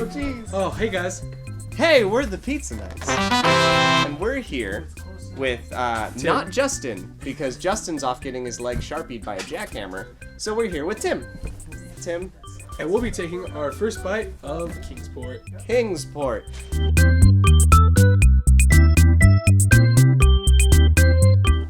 jeez. Oh, hey guys. Hey, we're the Pizza Knights. And we're here with, not Justin, because Justin's off getting his leg sharpied by a jackhammer. So we're here with Tim. Tim. And we'll be taking our first bite of Kingsport. Kingsport.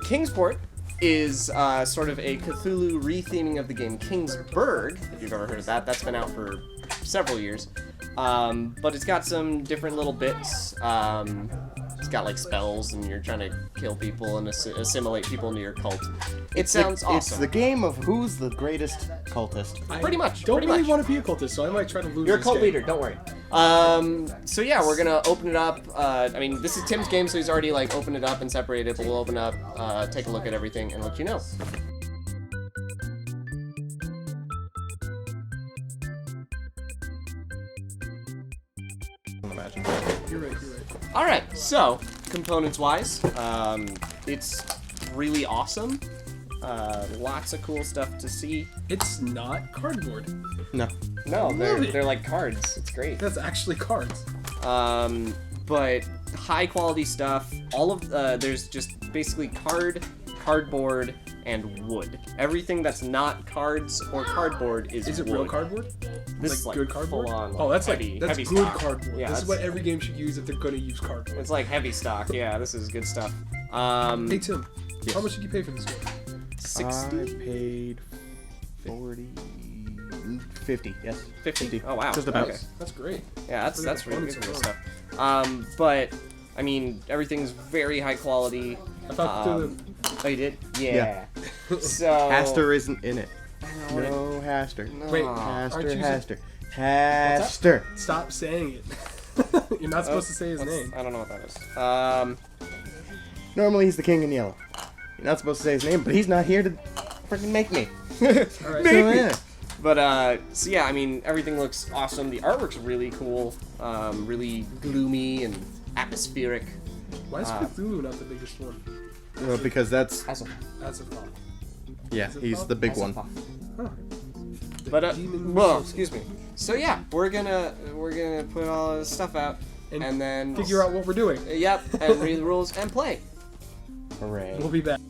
Kingsport is sort of a Cthulhu retheming of the game Kingsburg, if you've ever heard of that. That's been out for several years. But it's got some different little bits. It's got like spells, and you're trying to kill people and assimilate people into your cult. It sounds awesome. It's the game of who's the greatest cultist. Pretty much. Don't pretty really much. want to be a cultist, so I might try to lose. You're a this cult game. leader, don't worry. So yeah, we're gonna open it up. I mean, this is Tim's game, so he's already like opened it up and separated it, but we'll open up, take a look at everything, and let you know. Imagine. You're right. Alright, so, components-wise, it's really awesome. Lots of cool stuff to see. It's not cardboard. No. No, Love it. they're like cards. It's great. That's actually cards. But high quality stuff. All of there's just basically cardboard, and wood. Everything that's not cards or cardboard is Is it wood. real cardboard? This Like is like good cardboard? full on, Oh, that's heavy, that's heavy good stock. cardboard. Yeah, This is that's- what every game should use if they're gonna use cardboard. It's like heavy stock. Yeah, this is good stuff. Hey Tim, Yes. how much did you pay for this game? 60, I paid 40, 50. Yes. 50. Oh wow. Just about. Okay. That's great. Yeah, Look at that's the really good components for this stuff. But I mean, everything's very high quality. I thought Oh, you did? Yeah. So. Haster isn't in it. what it- No Haster. No. Wait, Haster, aren't you Haster. Haster. stop saying it. You're not supposed to say his name. I don't know what that is. Normally he's the king in yellow. You're not supposed to say his name, but he's not here to freaking make me. Alright. So, yeah. But so yeah, I mean, everything looks awesome. The artwork's really cool. Really gloomy and atmospheric. Why is Cthulhu not the biggest one? Well, because that's That's a thought. yeah, he's the big one. Huh. But demon well, source. excuse me. So yeah, we're gonna put all this stuff out and then Figure out what we're doing. Yep, and read the rules and play. Hooray. We'll be back.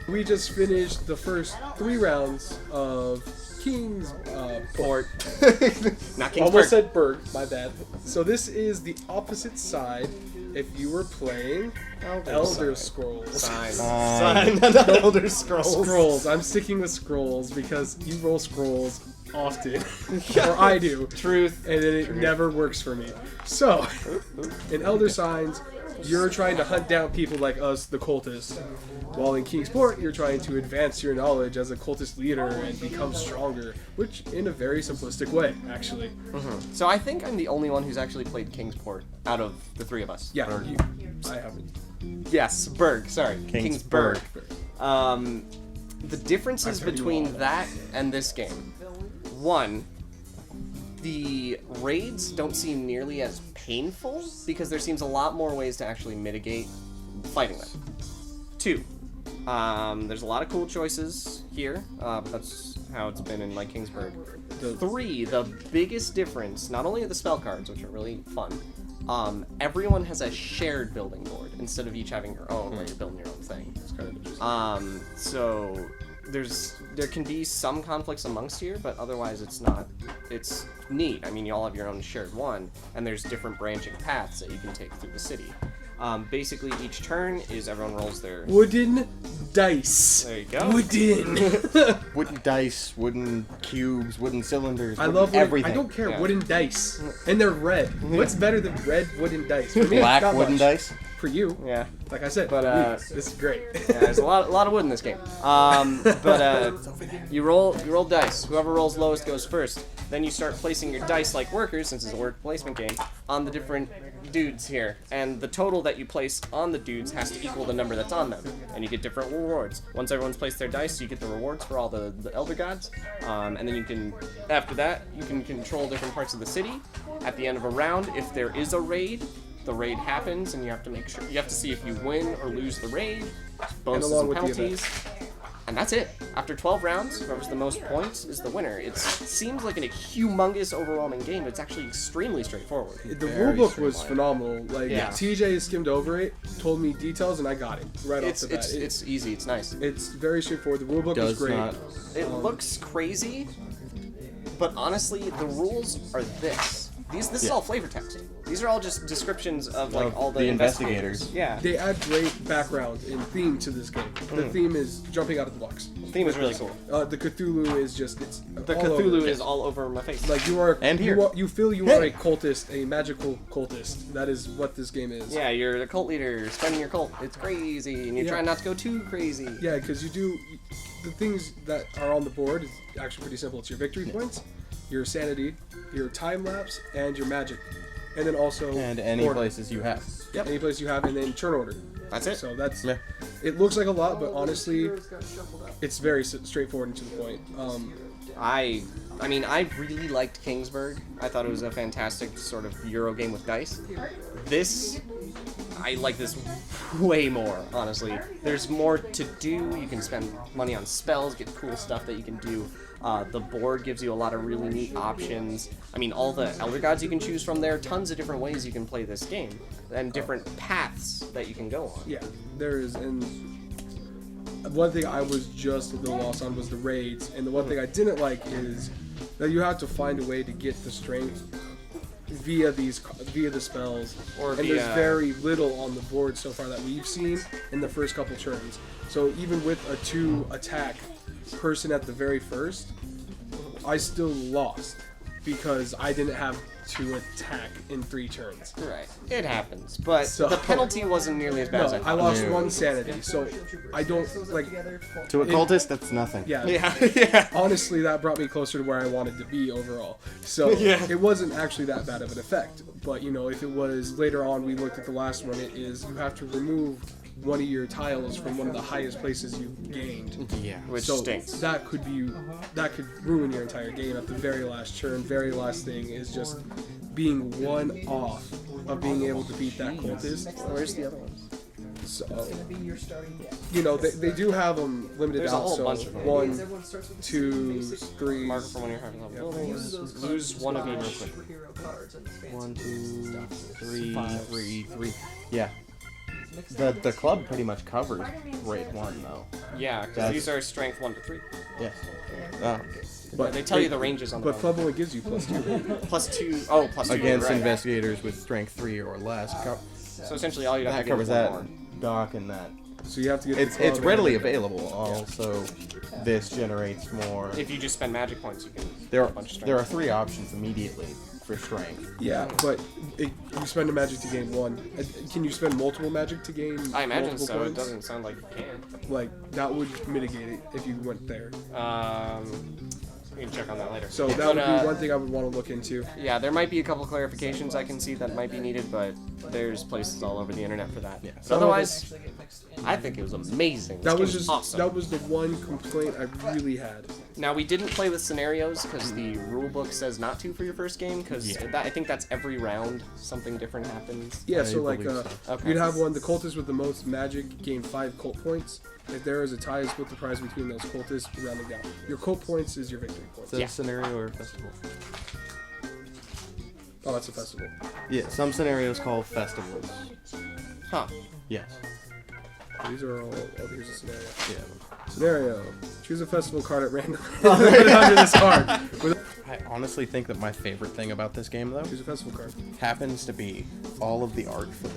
We just finished the first 3 rounds of Kingsport. Not Kingsport. Almost said Berg, my bad. So this is the opposite side if you were playing Elder Scrolls. Sign. Not Elder Scrolls. Scrolls. I'm sticking with Scrolls because you roll Scrolls often. Or I do. Truth. And then it never works for me. So, in Elder Signs, you're trying to hunt down people like us, the cultists. While in Kingsport, you're trying to advance your knowledge as a cultist leader and become stronger, which in a very simplistic way, actually. So I think I'm the only one who's actually played Kingsport out of the three of us. Yeah, I haven't. Yes, Berg. Sorry, Kingsburg. The differences I've heard you between all. that and this game. One, the raids don't seem nearly as painful because there seems a lot more ways to actually mitigate fighting them. Two, there's a lot of cool choices here, but that's how it's been in like Kingsburg. Three, the biggest difference, not only are the spell cards, which are really fun, everyone has a shared building board instead of each having your own where you're building your own thing. It's kind of interesting. So there can be some conflicts amongst here, but otherwise it's neat. I mean, you all have your own shared one, and there's different branching paths that you can take through the city. Basically, each turn is everyone rolls their... Wooden dice. There you go. Wooden. Wooden dice, wooden cubes, wooden cylinders. I wooden love wooden, everything. I don't care. Yeah. Wooden dice, and they're red. What's better than red wooden dice? For me, Black not wooden much. dice. For you, Yeah. like I said, But, this is great. Yeah, there's a lot of wood in this game. You roll dice. Whoever rolls lowest goes first. Then you start placing your dice like workers, since it's a work placement game, on the different dudes here, and the total that you place on the dudes has to equal the number that's on them, and you get different rewards. Once everyone's placed their dice, you get the rewards for all the elder gods, and then you can, after that, you can control different parts of the city. At the end of a round, if there is a raid, the raid happens, and you have to make sure, you have to see if you win or lose the raid, bonuses and penalties. And that's it. After 12 rounds, whoever's the most points is the winner. It seems like a humongous, overwhelming game, but it's actually extremely straightforward. The rulebook was phenomenal. Like, Yeah. TJ skimmed over it, told me details, and I got it right off the bat. It's easy. It's nice. It's very straightforward. The rulebook is great. It looks crazy, but honestly, the rules are this. This is all flavor text. These are all just descriptions of like all the investigators. Yeah. They add great background and theme to this game. The theme is jumping out of the box. The theme is really cool. The Cthulhu is just The Cthulhu is all over my face. like you are And here. you feel you are a cultist, a magical cultist. That is what this game is. Yeah, you're the cult leader, spending your cult. It's crazy, and you're trying not to go too crazy. Yeah, because the things that are on the board is actually pretty simple. It's your victory points, your sanity, your time lapse, and your magic, and then also And any order. places you have. Yep. Any place you have, and then turn order. That's it. So that's Yeah. it. Looks like a lot, but honestly, it's very straightforward and to the point. I mean, I really liked Kingsburg. I thought it was a fantastic sort of Euro game with dice. I like this way more, honestly. There's more to do. You can spend money on spells, get cool stuff that you can do. The board gives you a lot of really neat options. I mean, all the Elder Gods you can choose from there, tons of different ways you can play this game, and different paths that you can go on. Yeah, there is, and one thing I was just a little lost on was the raids, and the one thing I didn't like is that you have to find a way to get the strength via the spells, Or and there's very little on the board so far that we've seen in the first couple turns. So even with a 2-attack person at the very first, I still lost because I didn't have to attack in 3 turns. Right. It happens, but So- the penalty wasn't nearly as bad as I No, I thought. lost 1 sanity, so I don't like. To a cultist, that's nothing. Yeah, Yeah. honestly, that brought me closer to where I wanted to be overall. So it wasn't actually that bad of an effect. But if it was later on, we looked at the last one. It is you have to remove one of your tiles from one of the highest places you've gained. Yeah. Which So stinks. that could ruin your entire game at the very last turn. Very last thing is just being one off of being able to beat that cultist. Where's the other ones? So, they do have them limited There's a out. whole So bunch of them. 1, 2, 3. Marker for one of your high level buildings. Lose one of each real quick. 1, 2, 3, 3. Yeah. The club pretty much covers grade 1 though. Yeah, because That's- these are strength 1 to 3. Yes. But They tell you the ranges on But them. club only gives you +2. Plus 2. Oh, plus 2. Against right. investigators with strength 3 or less. So essentially, all you have That to get covers is one that. more. Dock and that. So you have to get. It's the club readily and- available. Also, this generates more. If you just spend magic points, you can There get a bunch of strength. there are 3 options immediately for strength. Yeah, but you spend a magic to gain 1. Can you spend multiple magic to gain? I imagine multiple so. It points? doesn't sound like you can. Like that would mitigate it if you went there. We can check on that later. So that But, would be one thing I would want to look into. Yeah, there might be a couple clarifications I can see that might be needed, but there's places all over the internet for that. Yeah. But otherwise, I think it was amazing. That This was game just awesome. that was the one complaint I really had. Now we didn't play with scenarios because the rule book says not to for your first game. Because I think that's every round something different happens. Yeah, I so like believe Okay. you'd have one. The cultist with the most magic gain 5 cult points. If there is a tie, split the prize between those cultists, rounding down. Your cult points is your victory points. Is that Yeah. a scenario or a festival? Oh, that's a festival. Yeah, some scenarios call festivals. Huh. Yes. These are all. Oh, here's a scenario. Yeah. Scenario: choose a festival card at random. Under this card. I honestly think that my favorite thing about this game, though, Choose a festival card. happens to be all of the art for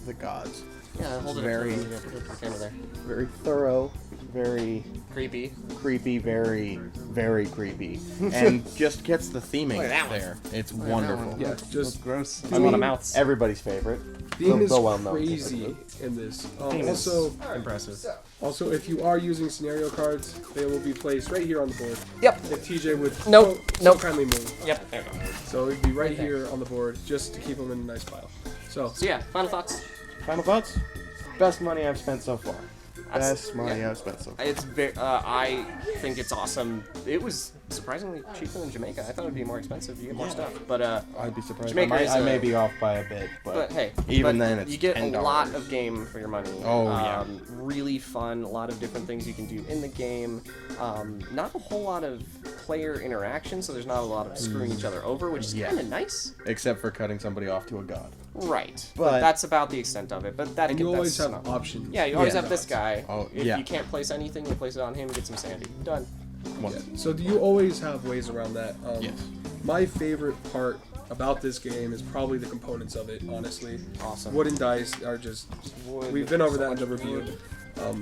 the gods. Yeah, hold it Very- up. Yeah, put it up to the camera there. Very thorough, very Creepy. creepy, very, very creepy, and just gets the theming Look at that one. there. It's at that wonderful. one. Yeah, just Gross. I There's a lot of mean, mouths. everybody's favorite. theme is well-known crazy in this. Theme is Also, impressive. also, if you are using scenario cards, they will be placed right here on the board. Yep. If TJ would Nope, so nope. kindly move. Yep. There we go. So it'd be right here on the board just to keep them in a nice pile. So, So yeah, final thoughts. Final thoughts? Best money I've spent so far. That's- Best money yeah. I've spent so far. It's very. I think it's awesome. It was surprisingly cheaper than Jamaica. I thought it'd be more expensive. You get more stuff, but I'd be surprised. Jamaica is I may a- be off by a bit, but hey, even but then, it's you get $10. a lot of game for your money. Oh, yeah. Really fun. A lot of different things you can do in the game. Not a whole lot of player interaction, so there's not a lot of screwing each other over, which is Yeah. kind of nice. Except for cutting somebody off to a god. Right. But- that's about the extent of it. But that and you always that's have not- options. Yeah, you always Yeah. have this guy. Oh, If yeah. you can't place anything, you place it on him, get some sanity. Done. One. Yeah. So you always have ways around that. Yes. My favorite part about this game is probably the components of it, honestly. Awesome. Wood and dice are just... Wood, We've been over so that in the much review. wood.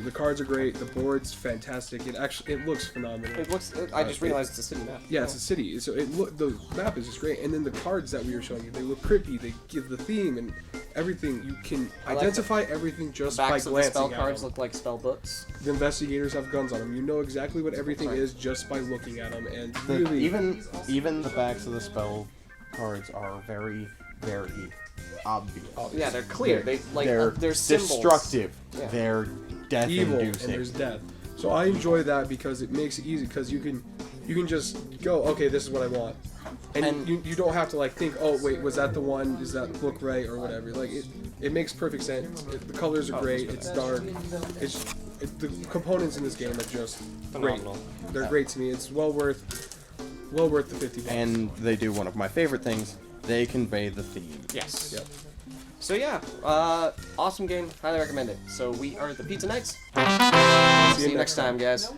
The cards are great. The board's fantastic. It looks phenomenal. It looks. I just realized it's a city map. Yeah, it's a city. So the map is just great, and then the cards that we were showing you, they look pretty. They give the theme and everything. You can I like identify everything just by Backs of the glancing spell at cards them. look like spell books. The investigators have guns on them. You know exactly what everything Right. is just by looking at them, and really Even the backs of the spell cards are very, very obvious. Yeah, they're clear. They're they're symbols. destructive. Yeah. They're death evil, and inducing. there's death. So I enjoy that because it makes it easy because you can just go, okay, this is what I want. And you don't have to like think, oh wait, was that the one? Does that look right or whatever? Like it makes perfect sense. The colors are great. It's dark. The components in this game are just Phenomenal. great. They're great to me. It's well worth the $50. And they do one of my favorite things. They convey the theme. Yes. Yep. So yeah, awesome game. Highly recommend it. So we are the Pizza Knights. See you next time, guys.